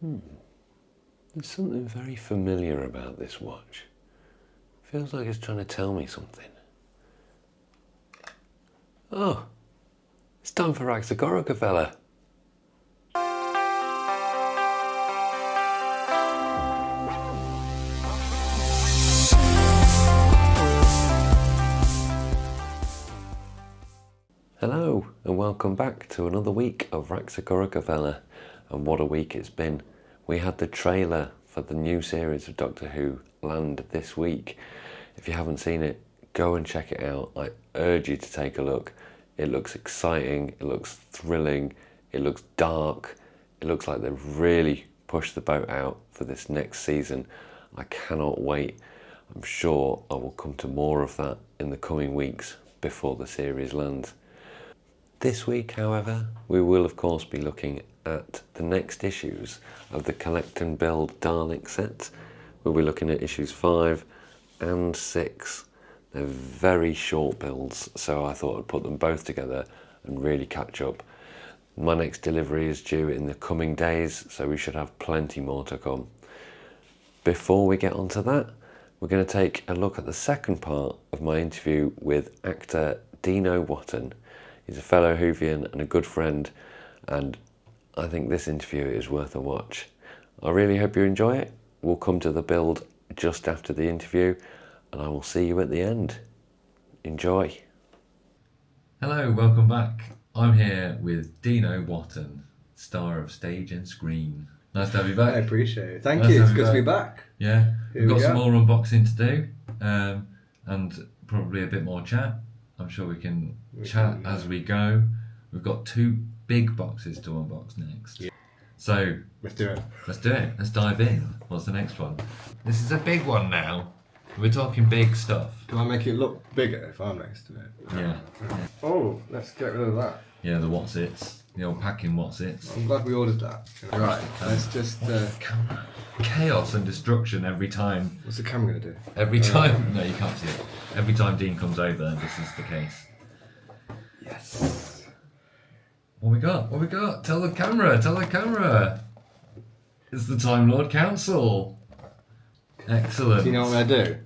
There's something very familiar about this watch. Feels like it's trying to tell me something. Oh, it's time for Raxagorica, fella. Hello and welcome back to another week of Raxagorica, fella. And what a week it's been. We had the trailer for the new series of Doctor Who land this week. If you haven't seen it, go and check it out. I urge you to take a look. It looks exciting, it looks thrilling, it looks dark. It looks like they've really pushed the boat out for this next season. I cannot wait. I'm sure I will come to more of that in the coming weeks before the series lands. This week, however, we will of course be looking at the next issues of the Collect and Build Dalek set. We'll be looking at issues 5 and 6. They're very short builds, so I thought I'd put them both together and really catch up. My next delivery is due in the coming days, so we should have plenty more to come. Before we get onto that, we're going to take a look at the second part of my interview with actor Deano Whatton. He's a fellow Whovian and a good friend, and I think this interview is worth a watch. I really hope you enjoy it. We'll come to the build just after the interview, and I will see you at the end. Enjoy. Hello, welcome back. I'm here with Deano Whatton, star of stage and screen. Nice to have you back. I appreciate it. Thank you. It's good to be back. Yeah, we've got some go. more unboxing to do, and probably a bit more chat. I'm sure we can chat as we go. We've got 2 big boxes to unbox next. Yeah. So Let's do it. let's do it. Let's dive in. What's the next one? This is a big one now. We're talking big stuff. Do I make it look bigger if I'm next to it? Yeah. Oh, let's get rid of that. Yeah, the what's its. The old packing what's its. I'm glad we ordered that. Right, let's just... Camera. Chaos and destruction every time. what's the camera going to do? Every time. No, you can't see it. Every time Dean comes over, this is the case. Yes. What we got? What we got? Tell the camera. Tell the camera. It's the Time Lord Council. Excellent. Do you know what I'm going to do?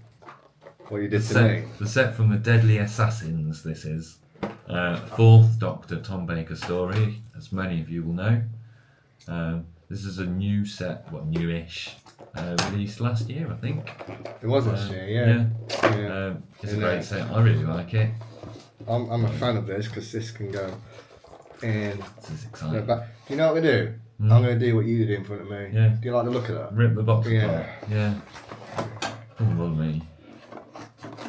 What you did The to me? set, the set from the Deadly Assassins, this is. 4th Doctor Tom Baker story, as many of you will know. This is a new set, well, newish, released last year, I think. It was last year, yeah. It's a great set, I really like it. I'm a fan of this because this can go in... This is exciting. Do you know what I'm going to do? I'm going to do what you did in front of me. Yeah. Do you like the look of that? Rip the box Yeah. apart. Yeah. Oh, love me.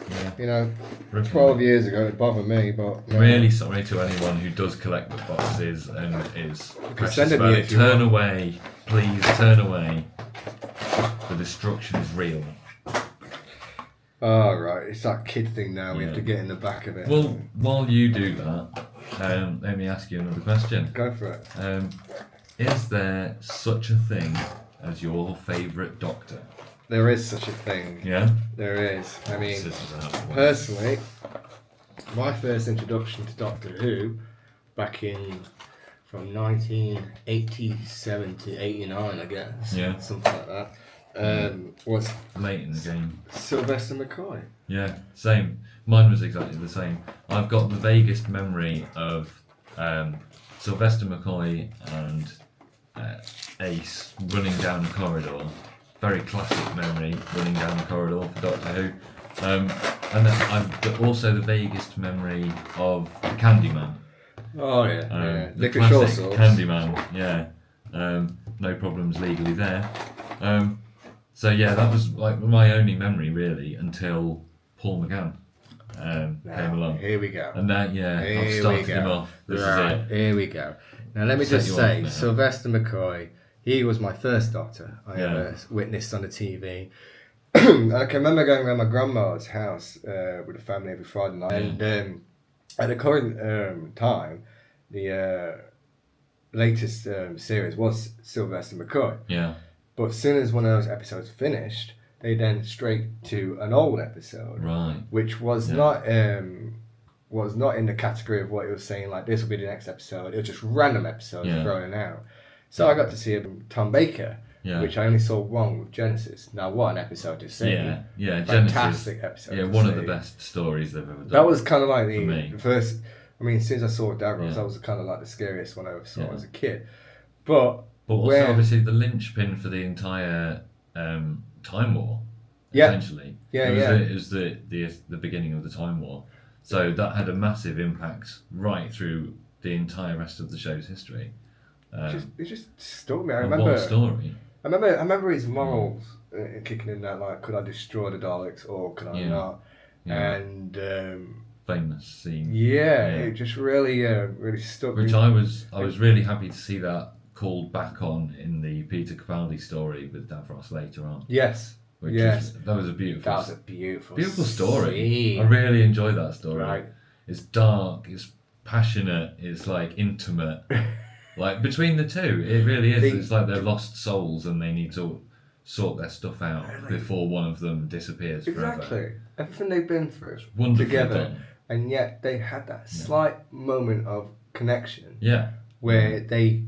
Yeah. You know, Rip 12 years ago it bothered me, but... no. Really sorry to anyone who does collect the boxes and is precious send it about me it. if you Turn want. away, please turn away. The destruction is real. Oh, right. It's that kid thing now. We have Yeah. to get in the back of it. Well, while you do that, let me ask you another question. Go for it. Is there such a thing as your favourite Doctor? There is such a thing. Yeah? There is. I mean, Scissors out. personally, my first introduction to Doctor Who back in from 1987 to 89, I guess. Yeah. Something like that. Was Late in the game. Sylvester McCoy. Yeah, same. Mine was exactly the same. I've got the vaguest memory of Sylvester McCoy and Ace running down the corridor. Very classic memory, running down the corridor for Doctor Who. And then I've also the vaguest memory of the Candyman. Oh, yeah. The Liquid short classic sauce. Candyman, yeah. No problems legally there. So yeah, that was like my only memory really until Paul McGann came along. Here we go. And that, yeah, I've Here started we him go. off. This Right, is it. here we go. Now let me Set just you say, off now. Sylvester McCoy, he was my first Doctor I Yeah. ever witnessed on the TV. I can remember going around my grandma's house with the family every Friday night, and at the current time, the latest series was Sylvester McCoy. Yeah. But as soon as one of those episodes finished, they then straight to an old episode, Right. which was not in the category of what it was saying, like this will be the next episode. It was just random episodes Yeah. thrown out. So I got to see Tom Baker, Yeah. which I only saw one with Genesis. Now, what an episode to see. Yeah, Fantastic Genesis, episode. Yeah, to one see. of the best stories they've ever done. That was kind of like for me. the first. I mean, since I saw Davros, Yeah. that was kind of like the scariest one I ever saw Yeah. as a kid. But also, obviously, the linchpin for the entire Time War, Yeah. essentially. Yeah, It was the beginning of the Time War. So that had a massive impact right through the entire rest of the show's history. It just stuck me. I What remember. a story. I remember his morals kicking in that, like, could I destroy the Daleks or could I not? Yeah. And Famous scene. it just really stuck. Which me. I was really happy to see that called back on in the Peter Capaldi story with Davros later on. Yes. That was a beautiful. That was a beautiful story. scene. I really enjoyed that story. Right. It's dark. It's passionate. It's like intimate. Like between the two, it really is. It's like they're lost souls and they need to sort their stuff out before one of them disappears forever. Exactly. Everything they've been through Wonderfully together, done. and yet they had that slight moment of connection. Yeah. Where they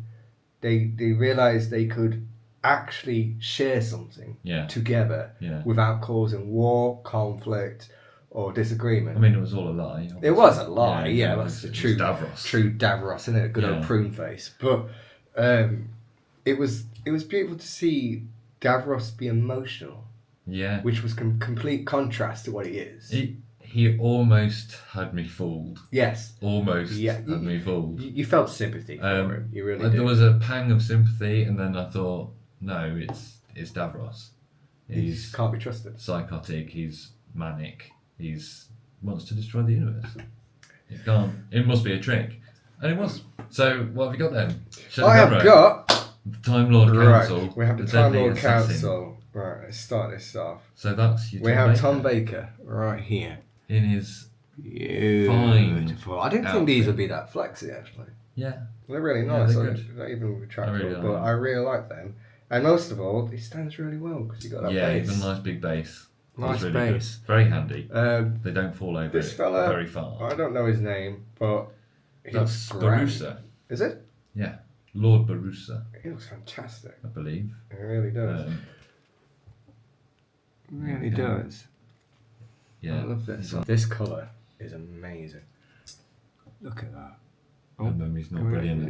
realised they could actually share something together without causing war, conflict, or disagreement. I mean, it was all a lie. Obviously. It was a lie, Yeah, that's the true Davros. True Davros, isn't it? Good old prune face. But it was beautiful to see Davros be emotional. Yeah. Which was complete contrast to what he is. He almost had me fooled. Yes. Almost had me fooled. You felt sympathy for him. You really did. There was a pang of sympathy, and then I thought, no, it's Davros. He can't be trusted. Psychotic. He's manic. He's wants to destroy the universe. It can't. It must be a trick, and it was. So what have you got then? I have got the Time Lord Council. Right. We have the Time Lord Council. Right. Let's start this off. So that's your. We have Tom Baker right here in his beautiful. I didn't think these would be that flexy actually. Yeah. They're really nice. They're Not even retractable, really but I really like them. And most of all, he stands really well because you got that bass. Yeah, a nice big bass. Nice really bass. Good. Very handy. They don't fall over this fella, very far. I don't know his name, but that's Barusa. Is it? Yeah, Lord Barusa. He looks fantastic. I believe. He really does. Really does. Yeah. I love this. This colour is amazing. Look at that. My memory's not brilliant.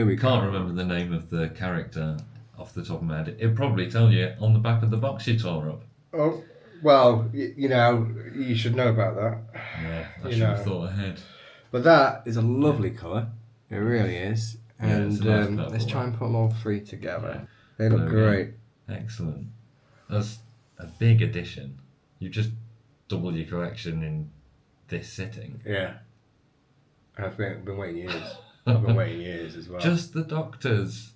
We can't remember the name of the character off the top of my head. It'll probably tell you on the back of the box you tore up. Oh, well, you know, you should know about that. Yeah, I should have thought ahead. But that is a lovely colour. It really is. And nice let's try and put them all three together. Yeah. They look great. Excellent. That's a big addition. You just doubled your collection in this sitting. Yeah. I've been waiting years. I've been waiting years as well. Just the Doctors.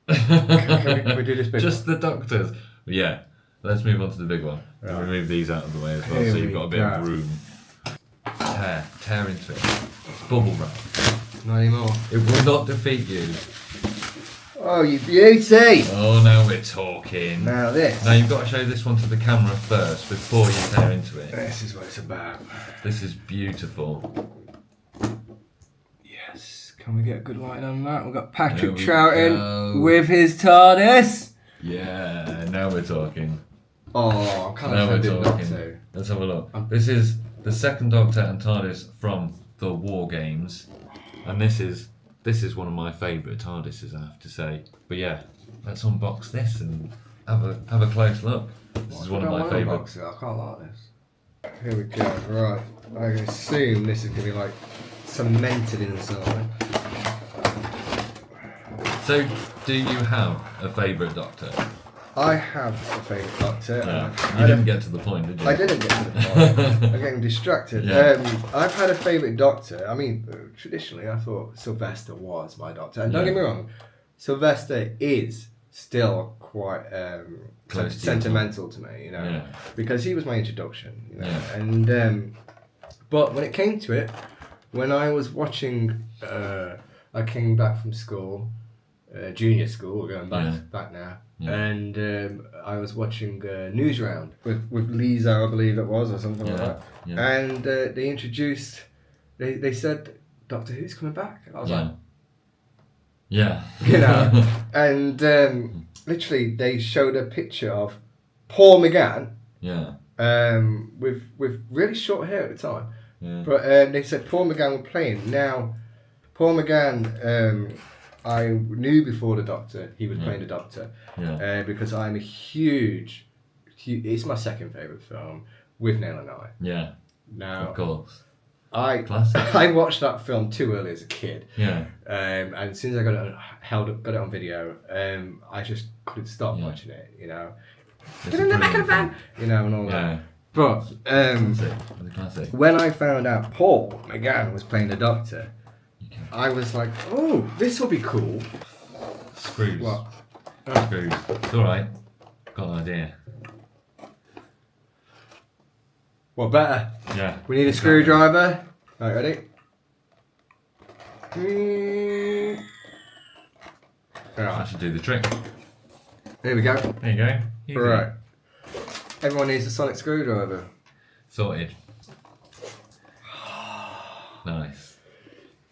Can we do this big Just one? the Doctors. Yeah. Let's move on to the big one. Right. Remove these out of the way as well, so you've got a bit of room. Tear into it. Bubble wrap. Not anymore. It will not defeat you. Oh, you beauty! Oh, now we're talking. Now this. Now you've got to show this one to the camera first before you tear into it. This is what it's about. This is beautiful. Yes. Can we get a good light on that? We've got Patrick Troughton with his TARDIS. Yeah, now we're talking. Oh, I'm kind of tempted not to. Let's have a look. This is the second Doctor and TARDIS from the War Games, and this is one of my favourite TARDISes, I have to say. But yeah, let's unbox this and have a close look. This is one of my favourites. I can't like this. Here we go. Right, I assume this is going to be like cemented in something. So, do you have a favourite Doctor? I have a favourite Doctor. Yeah. You didn't get to the point, did you? I didn't get to the point. I'm getting distracted. Yeah. I've had a favourite Doctor. I mean, traditionally, I thought Sylvester was my Doctor. And don't get me wrong, Sylvester is still quite sentimental to me, you know, because he was my introduction, you know. And but when it came to it, when I was watching, I came back from school, junior school, going back now. Yeah. And I was watching News Round with Lisa, I believe it was, or something like that. Yeah. And they introduced, they said, Doctor Who's coming back. I was like, Yeah. You know, and literally they showed a picture of Paul McGann. Yeah. With really short hair at the time. Yeah. But they said Paul McGann was playing. Now, Paul McGann, I knew before the Doctor he was playing the Doctor. Yeah. Because I'm a huge. It's my second favourite film with Nail and I. Yeah. Now, Of course. Classic. I watched that film too early as a kid. Yeah. And as soon as I got it on video, I just couldn't stop watching it. You know. Get in the back of the van. You know, and all that. But classic. when I found out Paul McGann was playing the Doctor, I was like, "Oh, this will be cool." Screws. What? Screws. It's all right. Got an idea. What better? Yeah. We need a screwdriver. Right, ready? That should do the trick. Here we go. There you go. Easy. Right. Everyone needs a sonic screwdriver. Sorted. Nice.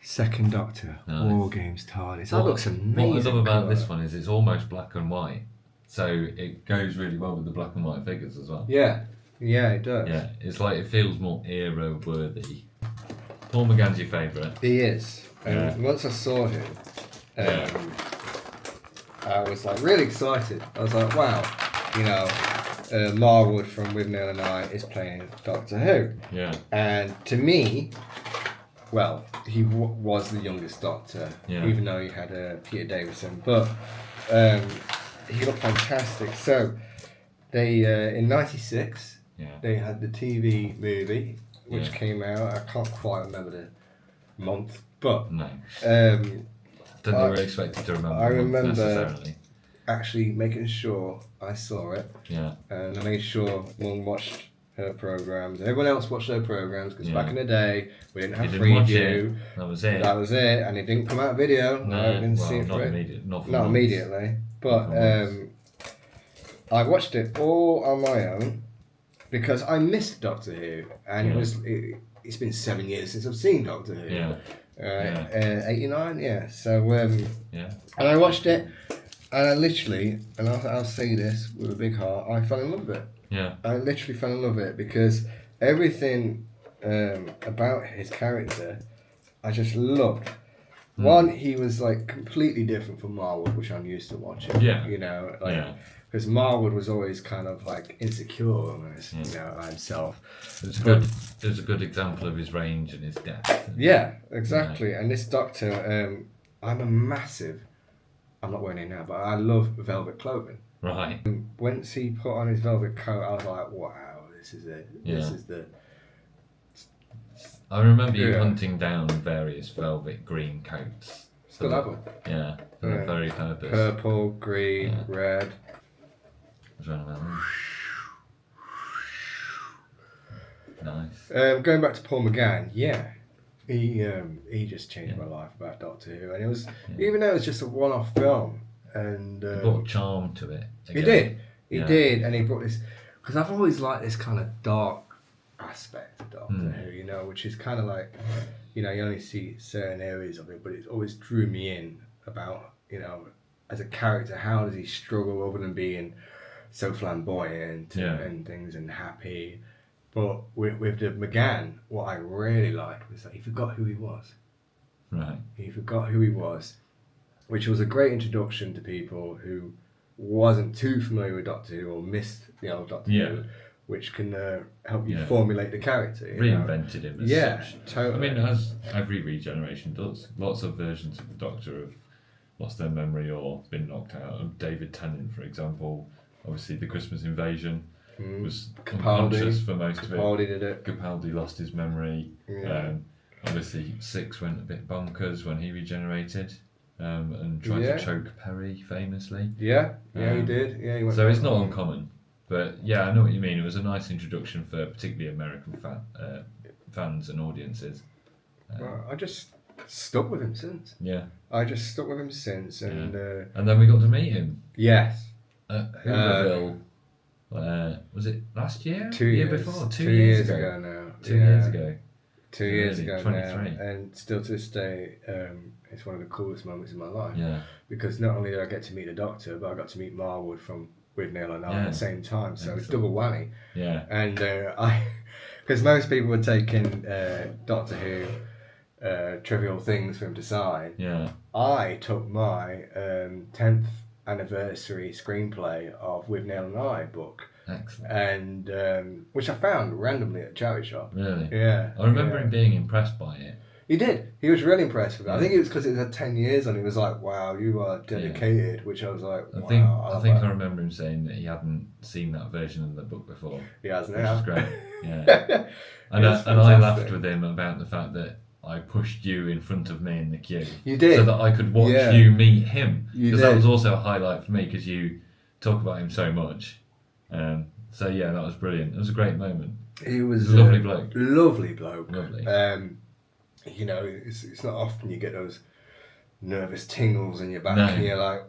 Second Doctor. Nice. War Games TARDIS. That looks amazing. What I love about colour. this one is it's almost black and white, so it goes really well with the black and white figures as well. Yeah. Yeah, it does. Yeah, it's like it feels more era worthy. Paul McGann's your favourite. He is. And once I saw him, I was like really excited. I was like, wow, you know, Marwood from With Neil and I is playing Doctor Who. Yeah. And to me, well, he was the youngest Doctor, even though he had Peter Davison, but he looked fantastic. So they in '96 they had the TV movie which came out. I can't quite remember the month, but no. Don't think we're expected to remember. I remember necessarily. actually making sure I saw it. Yeah. And I made sure Mum watched her programs. Everyone else watched their programs because back in the day we didn't have preview. That was it. That was it, and it didn't come out video. No, I didn't well, see it not for immediately. Not immediately, but I watched it all on my own because I missed Doctor Who, and it's been 7 years since I've seen Doctor Who. Yeah. 89, yeah. So and I watched it, and I literally, and I'll say this with a big heart, I fell in love with it. Yeah. I literally fell in love with it because everything about his character, I just loved. One, he was like completely different from Marwood, which I'm used to watching. Yeah. You know, like because Marwood was always kind of like insecure almost, you know, himself. There's a good example of his range and his depth. Yeah, exactly. And this Doctor, I'm a massive. I'm not wearing it now, but I love velvet clothing. Right. Once he put on his velvet coat, I was like, wow, this is it. This is the. I remember you hunting down various velvet green coats. Still have them. Yeah, for that very purpose. Purple, green, red. What's wrong about them? Nice. Going back to Paul McGann, he just changed my life about Doctor Who, and it was even though it was just a one-off film, and he brought charm to it. Again. He did, and he brought this because I've always liked this kind of dark aspect of Doctor Who, you know, which is kind of like, you know, you only see certain areas of it, but it always drew me in about, you know, as a character, how does he struggle other than being so flamboyant and things and happy. But with the McGann, what I really liked was that he forgot who he was. Right. He forgot who he was, which was a great introduction to people who wasn't too familiar with Doctor Who or missed the old Doctor Who, which can help you formulate the character. Reinvented him as such. Totally. I mean, as every regeneration does, lots of versions of the Doctor have lost their memory or been knocked out. David Tennant, for example, obviously the Christmas Invasion was unconscious for most of it. Capaldi did it. Capaldi lost his memory. Obviously, Six went a bit bonkers when he regenerated. And tried to choke Perry famously. He did. Yeah, he went. So it's not uncommon, but I know what you mean. It was a nice introduction for particularly American fans and audiences. Well, I just stuck with him since. Yeah. I just stuck with him since, and then we got to meet him. Yes. At Hooverville. Was it last year? 2 year years. before? 2 years ago now. 2 years ago. 2 years ago 23. now, and still to this day, it's one of the coolest moments in my life. Yeah. Because not only did I get to meet the Doctor, but I got to meet Marwood from With Neil and I at the same time. So it's double whammy. Yeah. And because most people were taking Doctor Who trivial things for him to sign. Yeah. I took my 10th anniversary screenplay of With Neil and I book. Excellent. And which I found randomly at a charity shop. Really? Yeah. I remember him being impressed by it. He did. He was really impressed with it. I think it was because it had 10 years on it. He was like, wow, you are dedicated, which I was like, wow. I think I remember him saying that he hadn't seen that version of the book before. He has now. Which is great. Yeah. and I laughed with him about the fact that I pushed you in front of me in the queue. You did. So that I could watch you meet him. Because that was also a highlight for me because you talk about him so much. So yeah, that was brilliant. It was a great moment. He was a lovely bloke. Lovely bloke. Lovely. You know, it's not often you get those nervous tingles in your back and you're like,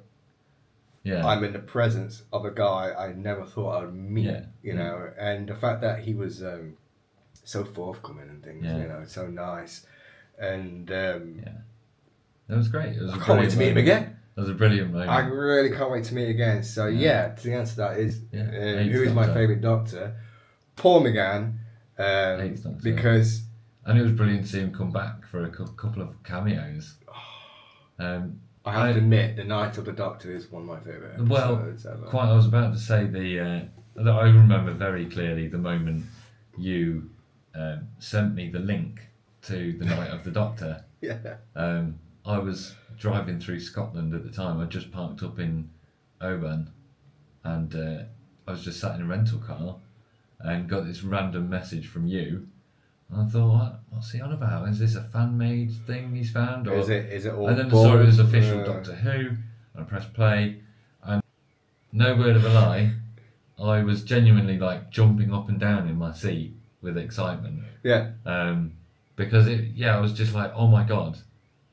I'm in the presence of a guy I never thought I'd meet, you know, and the fact that he was so forthcoming and things, you know, so nice. And that was great. It was I can't wait to meet him again. That was a brilliant moment. I really can't wait to meet again. So to answer that is who is my favourite Doctor? Paul McGann, because. And it was brilliant to see him come back for a couple of cameos. I have to admit, The Night of the Doctor is one of my favourite episodes ever. Quite. I was about to say that I remember very clearly the moment you sent me the link to The Night of the Doctor. I was driving through Scotland at the time. I just parked up in Oban, and I was just sat in a rental car, and got this random message from you. And I thought, what's he on about? Is this a fan-made thing he's found? Or is it all? And then I saw it was official Doctor Who, and I pressed play, and no word of a lie, I was genuinely like jumping up and down in my seat with excitement. Yeah. Because I was just like, oh my god,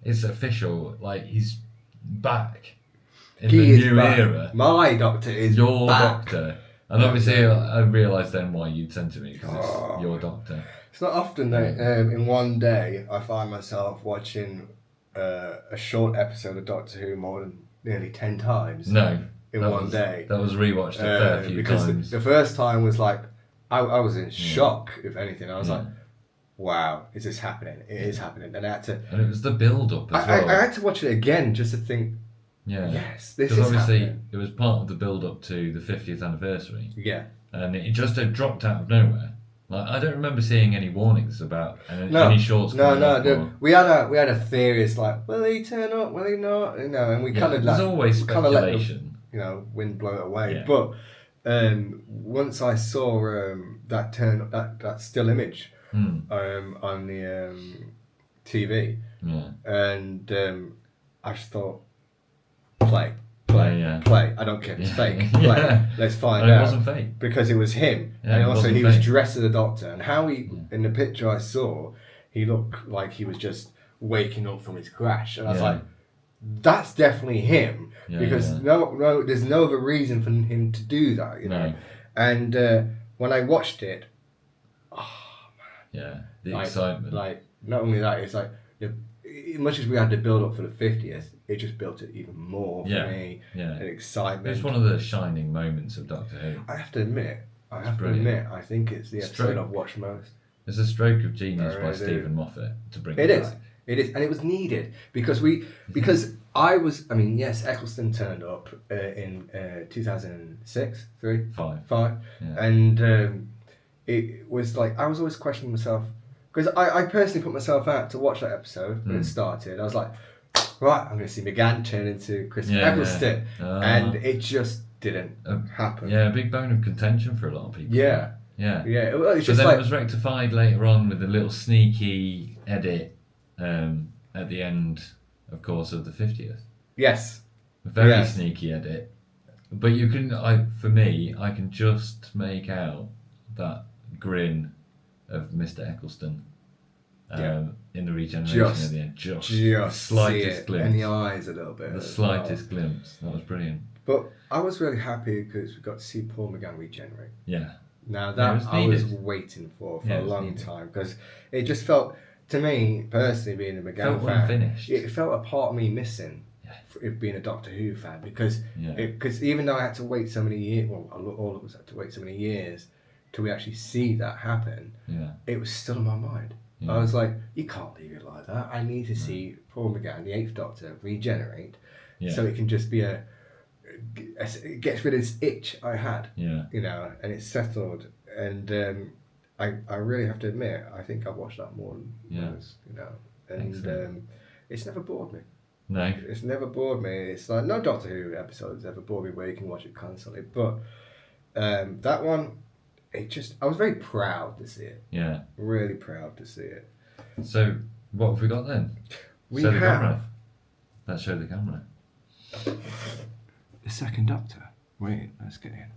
it's official. Like he's back in the new era. My Doctor is your back. Doctor. And obviously, I realised then why you'd sent to me because it's your Doctor. It's not often that in one day I find myself watching a short episode of Doctor Who more than nearly 10 times. No, in one day. That was rewatched a fair few times. Because the first time was like I was in shock. If anything, I was like, "Wow, is this happening? It is happening." And I had to. And it was the build-up as well. I had to watch it again just to think. Yeah. Yes, this is obviously happening. It was part of the build-up to the 50th anniversary. Yeah. And it just had dropped out of nowhere. Like I don't remember seeing any warnings about any shorts. No. We had a theory. It's like, will he turn up? Will he not? You know, and we kind of there's always speculation. Let the, wind blow it away. Yeah. But once I saw that still image on the TV, and I just thought, play. I don't care if it's fake. Play. Let's find out. It wasn't fake because it was him, and also he was dressed as a Doctor. And how in the picture I saw, he looked like he was just waking up from his crash, and I was like, that's definitely him because no, there's no other reason for him to do that, you know. And when I watched it, the excitement. Like not only that, it's like much as we had to build up for the 50th, it just built it even more for me. And excitement. It's one of the shining moments of Doctor Who. I have to admit, I think it's the episode I've watched most. It's a stroke of genius by Stephen Moffat to bring it back. Is. It is, and it was needed because I was. I mean, yes, Eccleston turned up in 2006, 5, and it was like I was always questioning myself because I personally put myself out to watch that episode when it started. I was like, right, I'm going to see McGann turn into Christopher Eccleston, and it just didn't happen. Yeah, a big bone of contention for a lot of people. Yeah. It's just it was rectified later on with a little sneaky edit at the end, of course, of the 50th. Yes. A very sneaky edit. But you can, for me, I can just make out that grin of Mr. Eccleston in the regeneration at the end. Just the slightest glimpse. In the eyes a little bit. The slightest glimpse. That was brilliant. But I was really happy because we got to see Paul McGann regenerate. Yeah. Now that I was waiting for a long time because it just felt to me, personally, being a McGann Felt fan, unfinished. it felt a part of me missing Yeah. for it being a Doctor Who fan because Yeah. even though I had to wait so many years, well, all of us had to wait so many years till we actually see that happen, Yeah. it was still in my mind. Yeah. I was like, you can't leave it like that. I need to see Paul McGann, the Eighth Doctor, regenerate, so it can just be it gets rid of this itch I had, Yeah. you know, and it's settled. And I really have to admit, I think I've watched that more than most, you know, and it's never bored me. No. It's never bored me. It's like no Doctor Who episode has ever bored me where you can watch it constantly, but that one, I was very proud to see it. Yeah. Really proud to see it. So, what have we got then? We show the have camera. Let's show the camera. the Second Doctor. Wait, let's get in.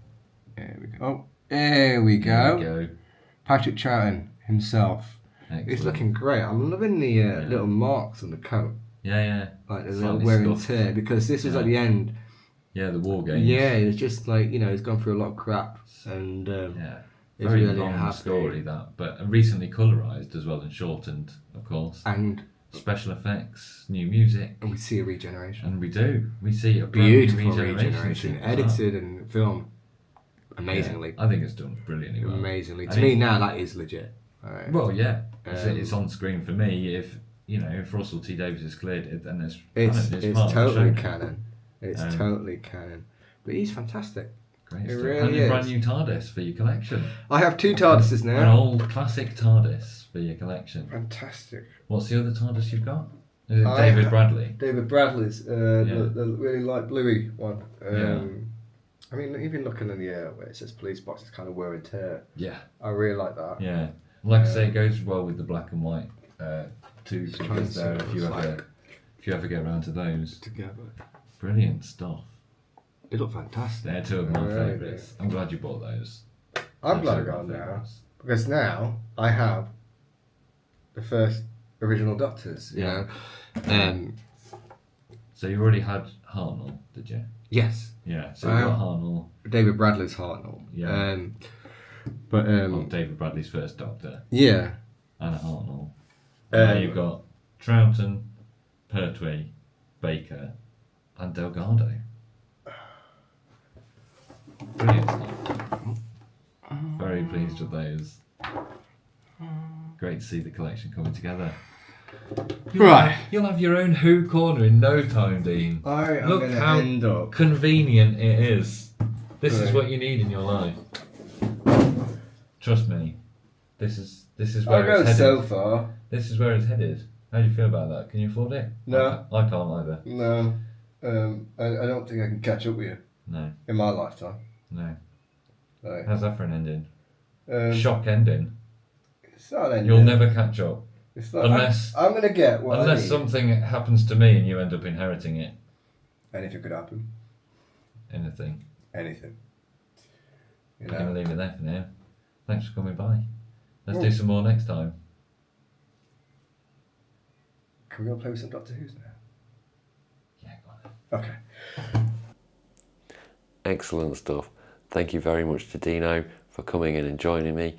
There we go. Oh, there we There go. we go. Patrick Troughton himself. Excellent. It's looking great. I'm loving the little marks on the coat. Yeah. Like the Slightly little wear and scuffed. tear, because this was at the end. Yeah, the War Games. Yeah, it's just like, you know, he's gone through a lot of crap, and Yeah. he's Very really long happy. story, that, but recently colourised as well and shortened, of course. And Special effects, new music, we see a regeneration. and we do. We see a brand new Beautiful regeneration. regeneration. as well. Edited and filmed amazingly. Yeah, I think it's done brilliantly well. Amazingly. And To me now, that is legit. Alright. Well, yeah, it's on screen for me. If Russell T Davies is cleared, then it's It's part totally of the show. canon. It's totally canon. But he's fantastic. Great It stuff. really And a is. brand new TARDIS for your collection. I have 2 TARDISes An now. old classic TARDIS for your collection. Fantastic. What's the other TARDIS you've got? Is it I David ha- Bradley? David Bradley's, the really light bluey one. Yeah. I mean, even looking in the where it says police box, it's kind of wear and tear. Yeah. I really like that. Yeah. Like I say, it goes well with the black and white two Trying figures to there. see If you what ever it's if you ever get around to those, Together. brilliant stuff. They look fantastic. They're two of my Really favourites. I'm glad you bought those. I'm glad I They're two got of them my now. favourites. Because now I have the first original Doctors, you Yeah. know. So you already had Hartnell, did you? Yes, Yeah. So you got Hartnell. David Bradley's Hartnell. Yeah. But David Bradley's first Doctor, yeah, and Hartnell. And now you've got Troughton, Pertwee, Baker, and Delgado. Brilliant stuff. Very pleased with those. Great to see the collection coming together. Right. You'll have your own Who corner in no time, Dean. I am Look going to how end up. convenient it is. This is Right. what you need in your life. Trust me. This is I'll where go it's headed. so far. This is where it's headed. How do you feel about that? Can you afford it? No. I can't either. No, I don't think I can catch up with you No. in my lifetime. No. Right. How's that for an ending? Um, Shock ending. It's not ending. You'll never catch up. It's not, unless- I'm going to get what I Unless need. something happens to me and you end up inheriting it. Anything could happen. Anything. Anything. You I'm going to know. leave it there for now. Thanks for coming by. Let's Oh. do some more next time. Can we go play with some Doctor Who's now? Yeah, go on. Okay. Excellent stuff. Thank you very much to Dino for coming in and joining me.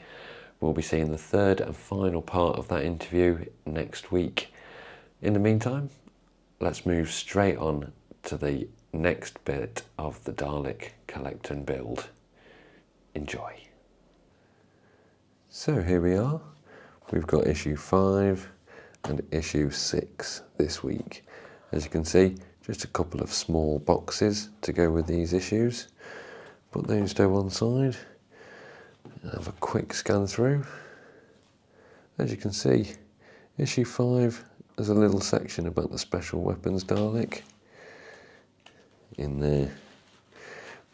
We'll be seeing the third and final part of that interview next week. In the meantime, let's move straight on to the next bit of the Dalek collect and build. Enjoy. So here we are. We've got issue 5 and issue 6 this week. As you can see, just a couple of small boxes to go with these issues. Put those to one side and have a quick scan through. As you can see, issue 5 has a little section about the special weapons Dalek. In there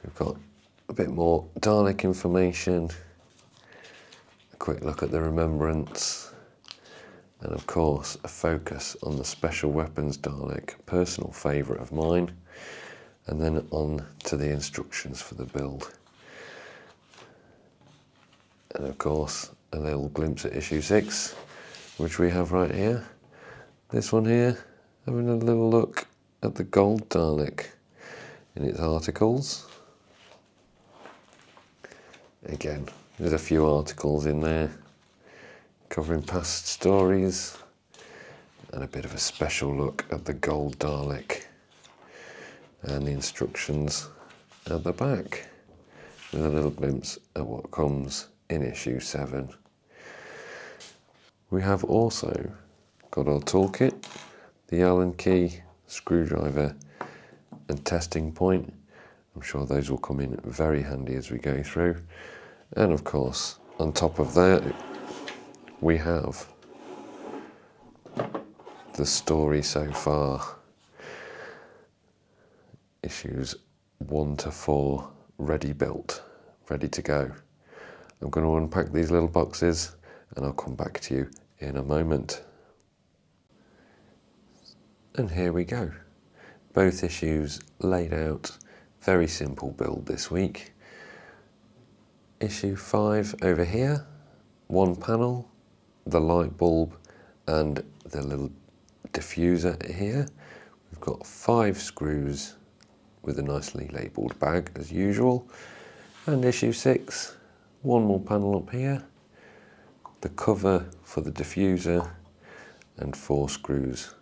we've got a bit more Dalek information, a quick look at the remembrance, and of course a focus on the special weapons Dalek, a personal favourite of mine, and then on to the instructions for the build. And of course a little glimpse at issue 6, which we have right here. This one here, having a little look at the gold Dalek in its articles. Again, there's a few articles in there covering past stories and a bit of a special look at the gold Dalek and the instructions at the back, with a little glimpse at what comes in issue 7. We have also got our toolkit, the Allen key, screwdriver and testing point. I'm sure those will come in very handy as we go through. And of course, on top of that, we have the story so far. Issues 1 to 4 ready built, ready to go. I'm going to unpack these little boxes and I'll come back to you in a moment. And here we go. Both issues laid out. Very simple build this week. Issue 5 over here, 1 panel, the light bulb and the little diffuser here. We've got 5 screws with a nicely labelled bag as usual. And issue 6, 1 more panel up here, the cover for the diffuser and 4 screws.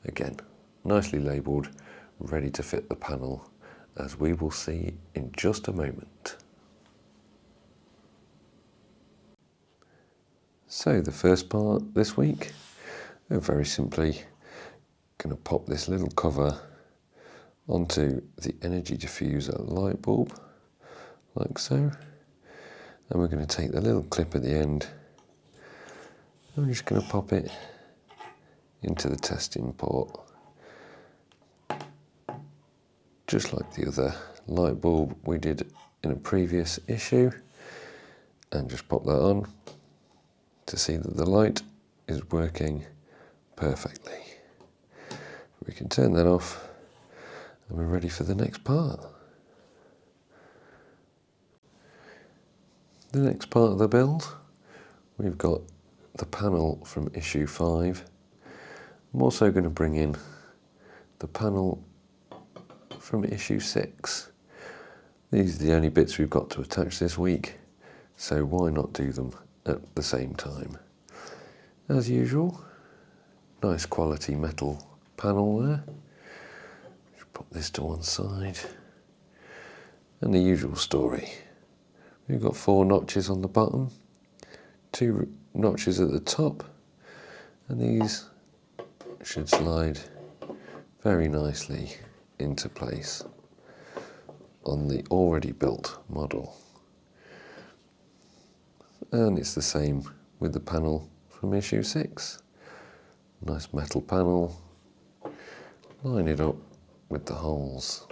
Again, nicely labelled, ready to fit the panel, as we will see in just a moment. So the first part this week, we're very simply going to pop this little cover onto the energy diffuser light bulb, like so. And we're going to take the little clip at the end, and we're just going to pop it into the testing port, just like the other light bulb we did in a previous issue, and just pop that on to see that the light is working perfectly. We can turn that off and we're ready for the next part. The next part of the build, we've got the panel from issue 5. I'm also going to bring in the panel from issue 6. These are the only bits we've got to attach this week, so why not do them at the same time? As usual, nice quality metal panel there. Just put this to one side. And the usual story. We've got 4 notches on the bottom, 2 notches at the top, and these should slide very nicely into place on the already built model. And it's the same with the panel from issue 6. Nice metal panel, line it up with the holes.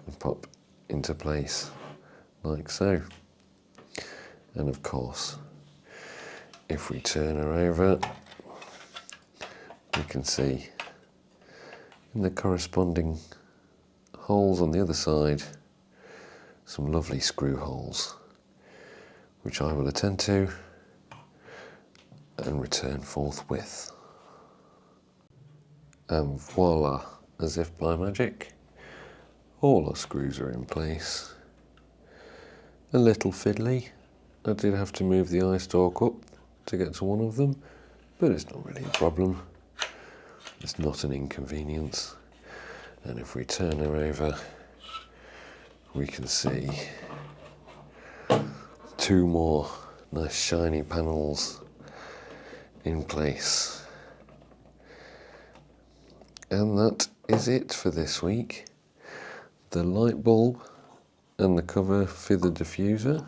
And pop into place like so. And of course, if we turn her over, we can see in the corresponding holes on the other side some lovely screw holes, which I will attend to and return forthwith. And voila, as if by magic, all our screws are in place. A little fiddly, I did have to move the eye stalk up to get to one of them, but it's not really a problem. It's not an inconvenience. And if we turn her over, we can see 2 more nice shiny panels in place. And that is it for this week. The light bulb and the cover for the diffuser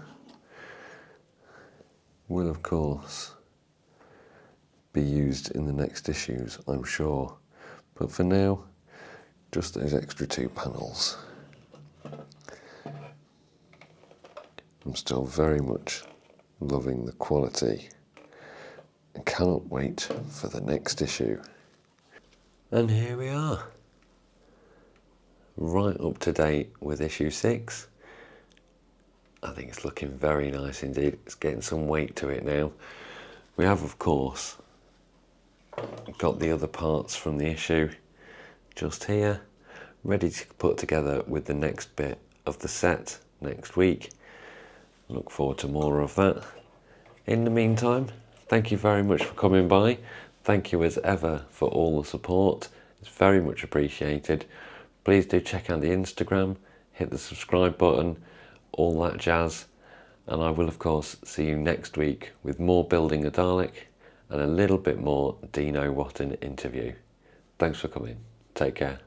will of course be used in the next issues, I'm sure. But for now, just those extra 2 panels. I'm still very much loving the quality and cannot wait for the next issue. And here we are, right up to date with issue 6. I think it's looking very nice indeed. It's getting some weight to it now. We have, of course, got the other parts from the issue just here, ready to put together with the next bit of the set next week. Look forward to more of that. In the meantime, thank you very much for coming by. Thank you as ever for all the support. It's very much appreciated. Please do check out the Instagram, hit the subscribe button, all that jazz. And I will of course see you next week with more Building a Dalek and a little bit more Deano Whatton interview. Thanks for coming. Take care.